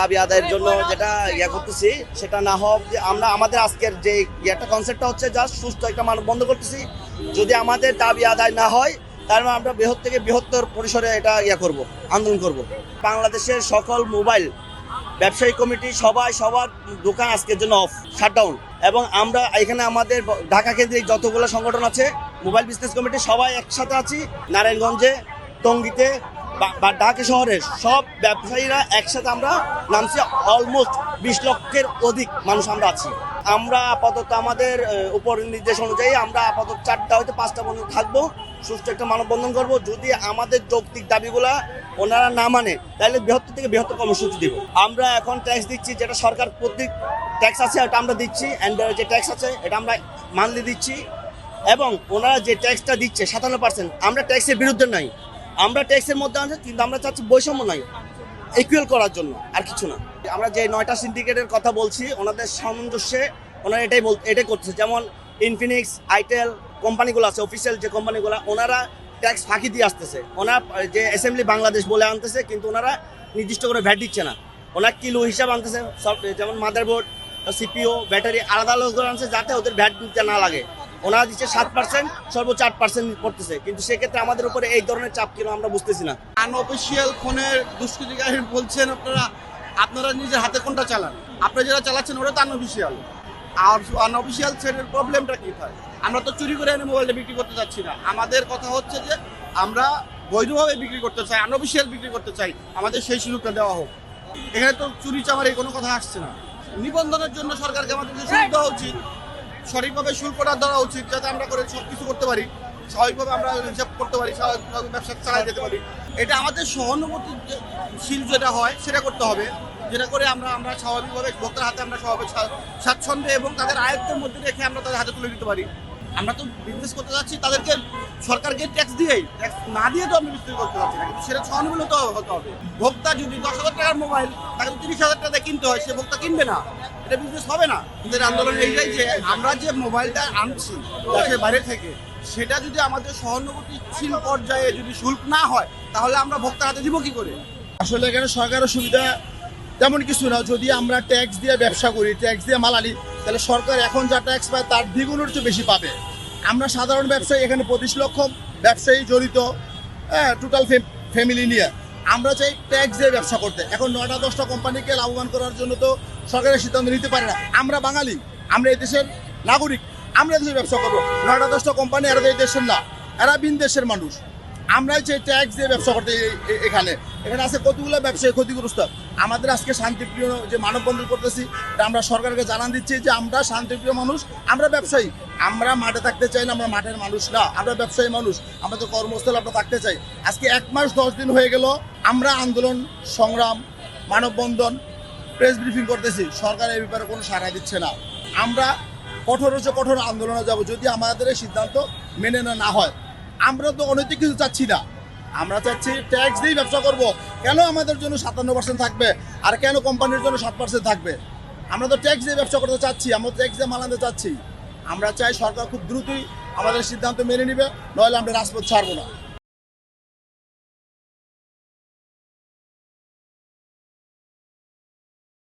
দাবি আদায়ের জন্য যেটা করতেছি সেটা না হোক যে আমরা আমাদের আজকের যে একটা কনসেপ্টটা হচ্ছে জাস্ট সুস্থ একটা মানব বন্ধ করতেছি। যদি আমাদের দাবি আদায় না হয় তার মানে আমরা বৃহৎ থেকে বৃহত্তর পরিসরে এটা করব, আন্দোলন করব। বাংলাদেশের সকল মোবাইল ব্যবসায়ী কমিটি সবার দোকান আজকের জন্য অফ, শাটডাউন। এবং আমরা এখানে আমাদের ঢাকা কেন্দ্রিক যতগুলো সংগঠন আছে মোবাইল বিজনেস কমিটি সবাই একসাথে আছি। নারায়ণগঞ্জে, টঙ্গীতে বা ঢাকা শহরের সব ব্যবসায়ীরা একসাথে আমরা নামছি। অলমোস্ট 20 লক্ষের অধিক মানুষ আমরা আছি। আমরা আপাতত আমাদের উপর নির্দেশ অনুযায়ী আমরা আপাতত 4টা হয়তো 5টা পর্যন্ত থাকবো, সুস্থ একটা মানববন্ধন করবো। যদি আমাদের যৌক্তিক দাবিগুলা ওনারা না মানে তাহলে বৃহত্তর থেকে বৃহত্তর কর্মসূচি দিব। আমরা এখন ট্যাক্স দিচ্ছি, যেটা সরকার কর্তৃক ট্যাক্স আছে এটা আমরা দিচ্ছি, অ্যান্ড যে ট্যাক্স আছে এটা আমরা মানলি দিচ্ছি। এবং ওনারা যে ট্যাক্সটা দিচ্ছে 57%, আমরা ট্যাক্সের বিরুদ্ধে নাই, আমরা ট্যাক্সের মধ্যে আনছি, কিন্তু আমরা চাচ্ছি বৈষম্য নাই, ইকুয়াল করার জন্য, আর কিছু না। আমরা যে 9টা সিন্ডিকেটের কথা বলছি ওনাদের সামঞ্জস্যে ওনারা এটাই করতেছে। যেমন ইনফিনিক্স, আইটেল কোম্পানিগুলো আছে, অফিসিয়াল যে কোম্পানিগুলো, ওনারা ট্যাক্স ফাঁকি দিয়ে আসতেছে। ওনারা যে অ্যাসেম্বলি বাংলাদেশ বলে আনতেছে, কিন্তু ওনারা নির্দিষ্ট করে ভ্যাট দিচ্ছে না। ওনারা কিলো হিসাব আনতেছে, সব যেমন মাদারবোর্ড, সিপিও, ব্যাটারি আলাদা আলাদা করে আনছে যাতে ওদের ভ্যাট দিতে না লাগে। ওনারা দিচ্ছে 7%, সর্বোচ্চ 8% পড়তেছে, কিন্তু সেক্ষেত্রে আমাদের উপরে এই ধরনের চাপ কেন আমরা বুঝতেছি না। আনঅফিসিয়াল ফোনের দুষ্কৃতিকারী বলছেন আপনারা নিজের হাতে কোনটা চালান, আপনারা যারা চালাচ্ছেন ওটা তো আনঅফিসিয়াল। আর আনঅফিসিয়াল সেটের প্রবলেমটা কি হয়? আমরা তো চুরি করে এনে মোবাইলটা বিক্রি করতে চাচ্ছি না। আমাদের কথা হচ্ছে যে আমরা বৈধভাবে বিক্রি করতে চাই, আনঅফিসিয়াল বিক্রি করতে চাই, আমাদের সেই সুযোগটা দেওয়া হোক। এখানে তো চুরি চামারি কোনো কথা আসছে না। নিবন্ধনের জন্য সরকারকে আমাদের সুযোগ দেওয়া উচিত, সঠিকভাবে শুল্কটা দেওয়া উচিত, যাতে আমরা করে সব কিছু করতে পারি, স্বাভাবিকভাবে আমরা হিসাব করতে পারি, স্বাভাবিকভাবে ব্যবসা চালাই যেতে পারি। এটা আমাদের সহানুভূতিশীল যেটা হয় সেটা করতে হবে, যেটা করে আমরা স্বাভাবিকভাবে ভোক্তার হাতে আমরা স্বাচ্ছন্দ্যে এবং তাদের আয়ত্তের মধ্যে রেখে আমরা তাদের হাতে তুলে দিতে পারি। আমরা তো বিজনেস করতে যাচ্ছি, তাদেরকে সরকারকে ট্যাক্স দিয়েই, ট্যাক্স না দিয়ে তো আমরা বিজনেস করতে যাচ্ছি না, কিন্তু সেটা সহানুভূত হতে হবে। ভোক্তা যদি 10,000 টাকার মোবাইল তাকে 30,000 টাকা কিনতে হয়, সে ভোক্তা কিনবে না, এটা বিজনেস হবে না। আমাদের আন্দোলন এইটাই যে আমরা যে মোবাইলটা আনছি দেশের বাইরে থেকে, সেটা যদি আমাদের সহানুভূতিশীল পর্যায়ে যদি শুল্ক না হয় তাহলে আমরা ভোক্তার হাতে দিব কি করে? আসলে এখানে সরকারের সুবিধা তেমন কিছু না। যদি আমরা ট্যাক্স দিয়ে ব্যবসা করি, ট্যাক্স দিয়ে মাল আনি, তাহলে সরকার এখন যা ট্যাক্স পায় তার দ্বিগুণের চেয়ে বেশি পাবে। আমরা সাধারণ ব্যবসায়ী, এখানে 25 লক্ষ ব্যবসায়ী জড়িত, টোটাল ফ্যামিলি নিয়ে আমরা চাই ট্যাক্স দিয়ে ব্যবসা করতে। এখন 9টা 10টা কোম্পানিকে লাভবান করার জন্য তো সরকারের সিদ্ধান্ত নিতে পারে না। আমরা বাঙালি, আমরা এই দেশের নাগরিক, আমরা এই দেশে ব্যবসা করবো। 9টা 10টা কোম্পানি এরা এই দেশের না, এরা ভিন দেশের মানুষ। আমরাই চাই ট্যাক্স দিয়ে ব্যবসা করতে। এখানে আছে কতগুলো ব্যবসায়ী ক্ষতিগ্রস্ত। আমাদের আজকে শান্তিপ্রিয় যে মানববন্ধন করতেছি, এটা আমরা সরকারকে জানান দিচ্ছি যে আমরা শান্তিপ্রিয় মানুষ, আমরা ব্যবসায়ী, আমরা মাঠে থাকতে চাই না, আমরা মাঠের মানুষ না, আমরা ব্যবসায়ী মানুষ, আমাদের কর্মস্থলে আমরা থাকতে চাই। আজকে 1 মাস 10 দিন হয়ে গেল আমরা আন্দোলন সংগ্রাম, মানববন্ধন, প্রেস ব্রিফিং করতেছি, সরকার এই ব্যাপারে কোনো সাড়া দিচ্ছে না। আমরা কঠোর আন্দোলনে যাব যদি আমাদের এই সিদ্ধান্ত মেনে না হয়। আমরা তো অনৈতিক কিছু চাচ্ছি না, আমরা চাচ্ছি ট্যাক্স দিয়ে ব্যবসা করব। কেন আমাদের জন্য 57% থাকবে আর কেন কোম্পানির জন্য 7% থাকবে? আমরা তো ট্যাক্স দিয়ে ব্যবসা করতে চাচ্ছি, আমরা ট্যাক্স দিয়ে মাল আনতে চাচ্ছি। আমরা চাই সরকার খুব দ্রুতই আমাদের সিদ্ধান্ত মেনে নেবে, নইলে আমরা রাজপথ ছাড়বো না।